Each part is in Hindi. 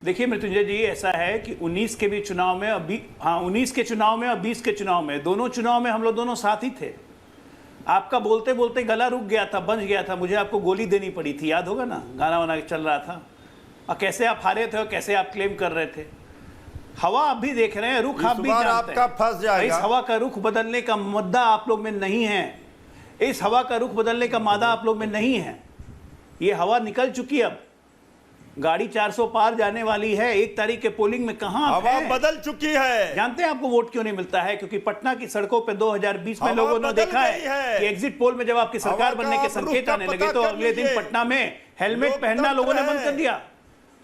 देखिए मृत्युंजय जी, ऐसा है कि 19 के भी चुनाव में अभी 19 के चुनाव में और 20 के चुनाव में, दोनों चुनाव में हम लोग दोनों साथ ही थे। आपका बोलते बोलते गला रुक गया था, बंज गया था, मुझे आपको गोली देनी पड़ी थी, याद होगा ना, गाना वाना चल रहा था। और कैसे आप हारे थे और कैसे आप क्लेम कर रहे थे। हवा आप भी देख रहे हैं, रुख आप भी जानते हैं, फंस जाएगा। इस हवा का रुख बदलने का मुद्दा आप लोग में नहीं है, इस हवा का रुख बदलने का मादा आप लोग में नहीं है। ये हवा निकल चुकी, अब गाड़ी 400 पार जाने वाली है। 1 तारीख के पोलिंग में कहां हवा बदल चुकी है। जानते हैं आपको वोट क्यों नहीं मिलता है? क्योंकि पटना की सड़कों पे 2020 में लोगों ने देखा है कि एग्जिट पोल में जब आपकी सरकार बनने के संकेत आने लगे तो अगले दिन पटना में हेलमेट पहनना लोगों ने बंद कर दिया।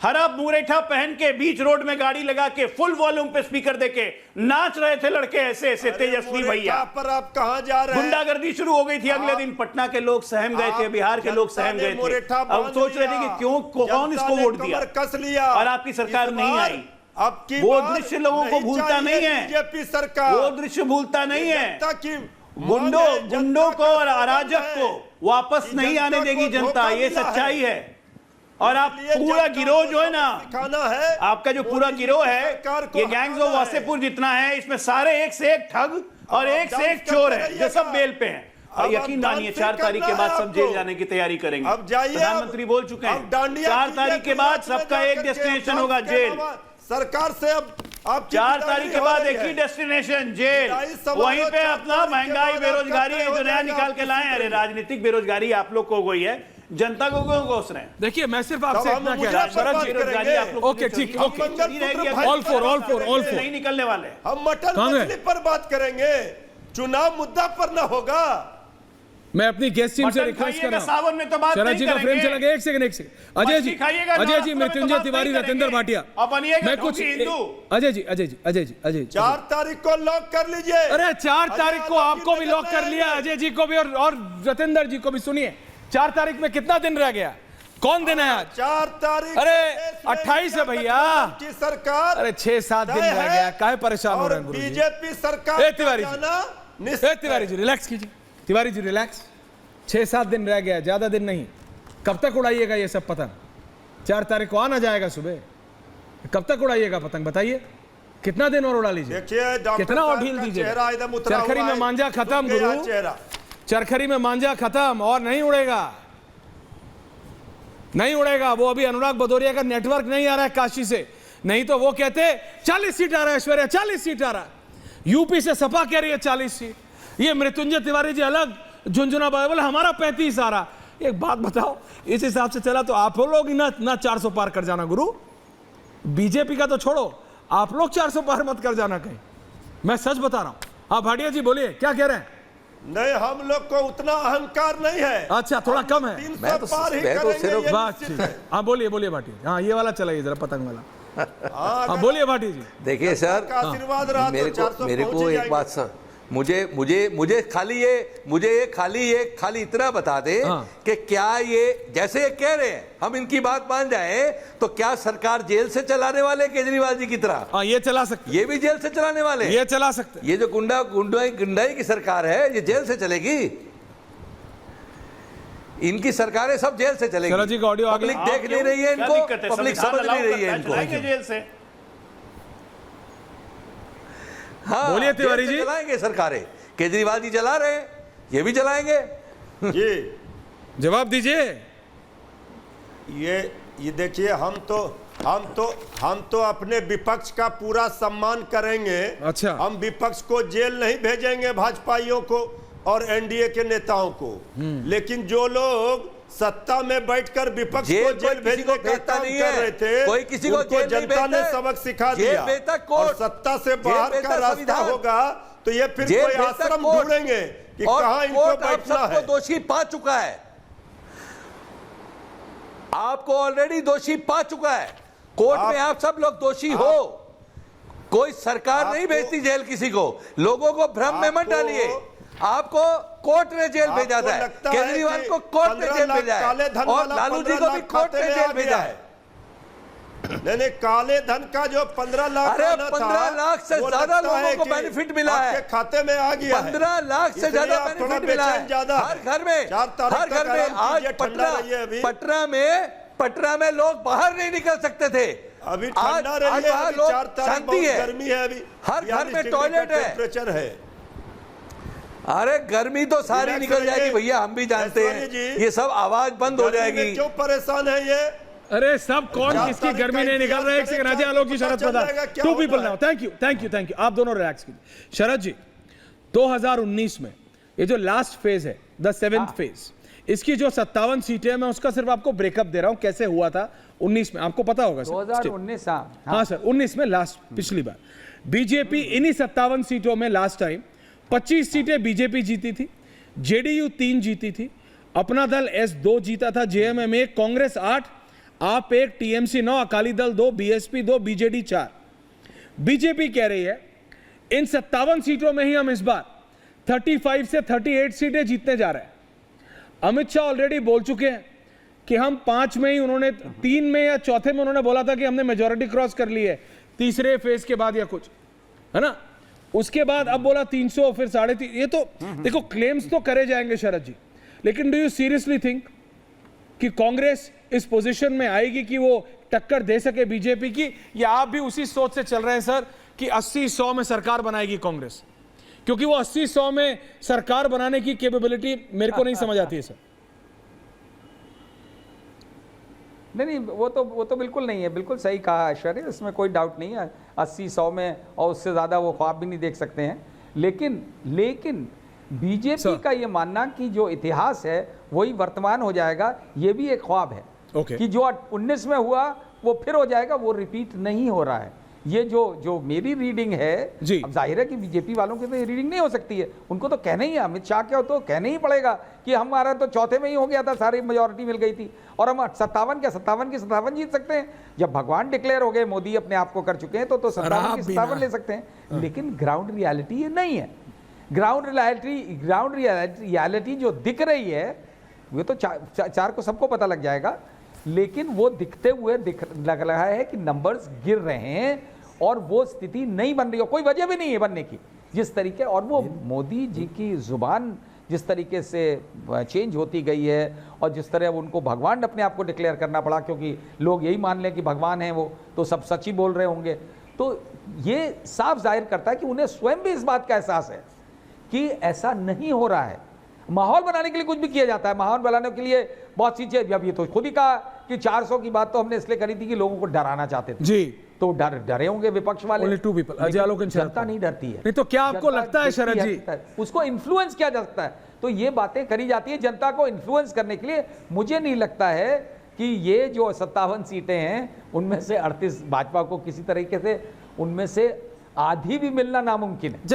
हरा मुरेठा पहन के बीच रोड में गाड़ी लगा के फुल वॉल्यूम पे स्पीकर देके नाच रहे थे लड़के ऐसे ऐसे तेजस्वी भैया। पर आप कहां जा रहे हैं? गुंडागर्दी शुरू हो गई थी। अगले दिन पटना के लोग सहम गए थे, बिहार के लोग सहम गए थे। अब सोच रहे थे कि क्यों, कौन इसको वोट दिया, कस लिया और आपकी सरकार नहीं आई। अब वो दृश्य लोगों को भूलता नहीं है, बीजेपी सरकार वो दृश्य भूलता नहीं है। ताकि गुंडों को और अराजक को वापस नहीं आने देगी जनता, ये सच्चाई है। और आप पूरा गिरोह जो है ना, आपका जो पूरा गिरोह है, ये गैंग्स ऑफ वासेपुर जितना है, इसमें सारे एक से एक ठग और एक से एक चोर है जो सब बेल पे हैं। और यकीन मानिए 4 तारीख के बाद सब जेल जाने की तैयारी करेंगे। अब जाइए, प्रधानमंत्री बोल चुके हैं 4 तारीख के बाद सबका एक डेस्टिनेशन होगा, जेल। सरकार से अब 4 तारीख के बाद एक ही डेस्टिनेशन, जेल। वहीं पे अपना महंगाई बेरोजगारी जो नया निकाल के लाए। अरे राजनीतिक बेरोजगारी आप लोग को गई है, जनता को क्यों घोष रहे हैं? देखिए मैं सिर्फ आपसे इतना कह रहा हूं। ओके ठीक, ओके, ऑल फॉर नहीं निकलने वाले। हम मटन मछली पर बात करेंगे, चुनाव मुद्दा पर ना होगा। मैं अपनी गेस्ट टीम से रिक्वेस्ट कर रहा हूं, सावन में तो बात शरद जी का फ्रेम चला गया। एक सेकंड अजय जी, मृत्युंजय तिवारी, रतेंद्र भाटिया, मैं कुछ अजय जी 4 तारीख को लॉक कर लीजिए। अरे 4 तारीख को आपको भी लॉक कर लिया, अजय जी को भी और रतेंद्र जी को भी। सुनिए 4 तारीख में कितना दिन रह गया? कौन दिन है आज? 4 तारीख। अरे 28 है भैया की सरकार। अरे 6-7 दिन रह गया, काहे परेशान हो रहे हैं? बीजेपी सरकार। तिवारी जी रिलैक्स कीजिए, तिवारी जी रिलैक्स। 6-7 दिन रह गया, ज्यादा दिन नहीं। कब तक उड़ाइएगा ये सब पतंग? 4 तारीख को आना जाएगा सुबह, कब तक उड़ाइएगा पतंग बताइए? कितना दिन और उड़ा लीजिए, कितना और ढील दीजिए? चरखरी में मांझा खत्म गुरु, चरखरी में मांझा खत्म, और नहीं उड़ेगा, नहीं उड़ेगा। वो अभी अनुराग भदौरिया का नेटवर्क नहीं आ रहा है काशी से, नहीं तो वो कहते 40 सीट आ रहा है ऐश्वर्या, 40 सीट आ रहा है। यूपी से सपा कह रही है 40 सीट। ये मृत्युंजय तिवारी जी अलग झुंझुना बोले हमारा 35 आ रहा। एक बात बताओ, इस हिसाब से चला तो आप लोग ना 400 पार कर जाना गुरु। बीजेपी का तो छोड़ो, आप लोग 400 पार मत कर जाना कहीं, मैं सच बता रहा हूं। आप भाटिया जी बोलिए, क्या कह रहे हैं? नहीं, हम लोग को उतना अहंकार नहीं है। अच्छा, थोड़ा कम है। मैं तो सिर्फ बात। हाँ बोलिए भाटिया, हाँ ये वाला चलाइए जरा, पतंग वाला। हाँ बोलिए भाटिया जी। देखिए सर, आशीर्वाद रहा मेरे को एक बात सर, मुझे खाली इतना बता दे कि क्या ये जैसे ये कह रहे हैं, हम इनकी बात मान जाए तो क्या सरकार जेल से चलाने वाले केजरीवाल जी की तरह? हाँ ये चला सकते, ये भी जेल से चलाने वाले, ये चला सकते। ये जो गुंडाई की सरकार है, ये जेल से चलेगी। इनकी सरकारें सब जेल से चलेगी। शरद जी का ऑडियो पब्लिक देख नहीं रही है इनको, पब्लिक समझ नहीं रही है इनको। जेल से हाँ, बोलिए तिवारी जी। चलाएंगे सरकारें, केजरीवाल जी चला रहे हैं, ये भी चलाएंगे। ये जवाब दीजिए। ये देखिए, हम तो अपने विपक्ष का पूरा सम्मान करेंगे। अच्छा, हम विपक्ष को जेल नहीं भेजेंगे, भाजपाइयों को और एनडीए के नेताओं को। लेकिन जो लोग सत्ता में बैठकर विपक्ष को जेल भेजने का काम कर रहे थे, कोई किसी को जेल जनता ने सबक सिखा दिया। और सत्ता से बाहर का रास्ता होगा तो ये फिर कोई आश्रम ढूंढेंगे कि कहां इनको बैठना है। दोषी पा चुका है, आपको ऑलरेडी दोषी पा चुका है। कोर्ट में आप सब लोग दोषी हो। कोई सरकार नहीं भेजती जेल किसी को, लोगों को भ्रम में मत डालिए। आपको कोर्ट ने जेल भेजा था, केजरीवाल को कोर्ट ने जेल भेजा है, और लालू जी को भी कोर्ट ने जेल भेजा है। नहीं, काले धन का जो 15 लाख, अरे 15 लाख से ज्यादा लोगों को बेनिफिट मिला है, खाते में आ गया। 15 लाख से ज्यादा बेनिफिट मिला है हर घर में। आज पटना में लोग बाहर नहीं निकल सकते थे, अभी ठंडा रही है, वहाँ अभी लोग 4 तारीख शांति बहुत है, गर्मी है, अभी हर घर 42 में डिग्री टॉयलेट का है। टेम्परेचर है। अरे गर्मी तो सारी रिलैक्स निकल जाएगी रहिए। भैया, हम भी जानते ऐश्वर्या हैं जी, ये सब आवाज बंद हो गर्मी में जाएगी। क्यों परेशान है ये? अरे सब कौन 4 किसकी तारीख गर्मी का नहीं निकल रहा है? एक इंतजार सेकंड अजय करें, आलोक जी, क्या शरद चल प्रधान, जाएगा, क्या 2 होना पीपल है? नाउ। थैंक यू, आप दोनों रिलैक्स कीजिए। शरद जी, 2019 में ये जो लास्ट फेज है, द 7th फेज, इसकी जो 57 सीटें हैं, मैं उसका सिर्फ आपको ब्रेकअप दे रहा हूं कैसे हुआ था 19 में, आपको पता होगा सर। 2019 हाँ सर, 19 में लास्ट, पिछली बार बीजेपी इन्हीं 57 सीटों में लास्ट टाइम 25 सीटें बीजेपी जीती थी, जेडीयू 3 जीती थी, अपना दल एस 2 जीता था, जेएमएम 1, कांग्रेस 8, आप 1, TMC 9, Akali Dal 2, BSP 2, BJD 4। BJP कह रही है इन 57 सीटों में ही हम इस बार 35 से 38 सीटें जीतने जा रहे हैं। अमित शाह ऑलरेडी बोल चुके हैं कि हम 5 में ही, उन्होंने 3 में या चौथे में उन्होंने बोला था कि हमने मेजॉरिटी क्रॉस कर ली है तीसरे फेज के बाद या कुछ, है ना। उसके बाद अब बोला 300, फिर 350। ये तो देखो क्लेम्स तो करे जाएंगे शरद जी, लेकिन डू यू सीरियसली थिंक कि कांग्रेस इस पोजीशन में आएगी कि वो टक्कर दे सके बीजेपी की, या आप भी उसी सोच से चल रहे हैं सर कि 80-100 में सरकार बनाएगी कांग्रेस? क्योंकि वो 80-100 में सरकार बनाने की कैपेबिलिटी मेरे को नहीं समझ आती है सर। नहीं, वो तो बिल्कुल नहीं है, बिल्कुल सही कहा ऐश्वर्या, इसमें कोई डाउट नहीं है। 80-100 में और उससे ज़्यादा वो ख्वाब भी नहीं देख सकते हैं। लेकिन बीजेपी का ये मानना कि जो इतिहास है वही वर्तमान हो जाएगा, ये भी एक ख्वाब है। Okay. कि जो 19 में हुआ वो फिर हो जाएगा, वो रिपीट नहीं हो रहा है। ये जो मेरी रीडिंग है जी। अब जाहिर है कि बीजेपी वालों की तो ये रीडिंग नहीं हो सकती है, उनको तो कहना ही है, अमित शाह क्या हो तो कहना ही पड़ेगा कि हमारा तो चौथे में ही हो गया था, सारी मेजॉरिटी मिल गई थी और हम 57 के 57 जीत सकते हैं। जब भगवान डिक्लेयर हो गए, मोदी अपने आप को कर चुके हैं, तो 57 के 57 ले सकते हैं। लेकिन ग्राउंड रियलिटी ये नहीं है। ग्राउंड रियलिटी जो दिख रही है वो तो 4 को सबको पता लग जाएगा, लेकिन वो दिखते हुए लग रहा है कि नंबर्स गिर रहे हैं और वो स्थिति नहीं बन रही है, कोई वजह भी नहीं है बनने की जिस तरीके। और वो मोदी जी की जुबान जिस तरीके से चेंज होती गई है और जिस तरह उनको भगवान अपने आप को डिक्लेयर करना पड़ा, क्योंकि लोग यही मान लें कि भगवान है वो, तो सब सच ही बोल रहे होंगे। तो ये साफ जाहिर करता है कि उन्हें स्वयं भी इस बात का एहसास है कि ऐसा नहीं हो रहा है। माहौल बनाने के लिए कुछ भी किया जाता है, माहौल बनाने के लिए बहुत सी चीजें। अब ये तो खुद ही कहा कि 400 की बात तो हमने इसलिए करी थी कि लोगों को डराना चाहते थे जी, तो डरे होंगे विपक्ष वाले। Only 2 people, Ajay Alok and शरद जनता नहीं डरती है। नहीं तो क्या आपको जनता लगता है शरद जी, उसको इन्फ्लुएंस किया जा सकता है? तो ये बातें करी जाती है जनता को इन्फ्लुएंस करने के लिए। मुझे नहीं लगता है कि ये जो 57 सीटें हैं उनमें से 38 भाजपा को किसी तरीके से, उनमें से आधी भी मिलना नामुमकिन है।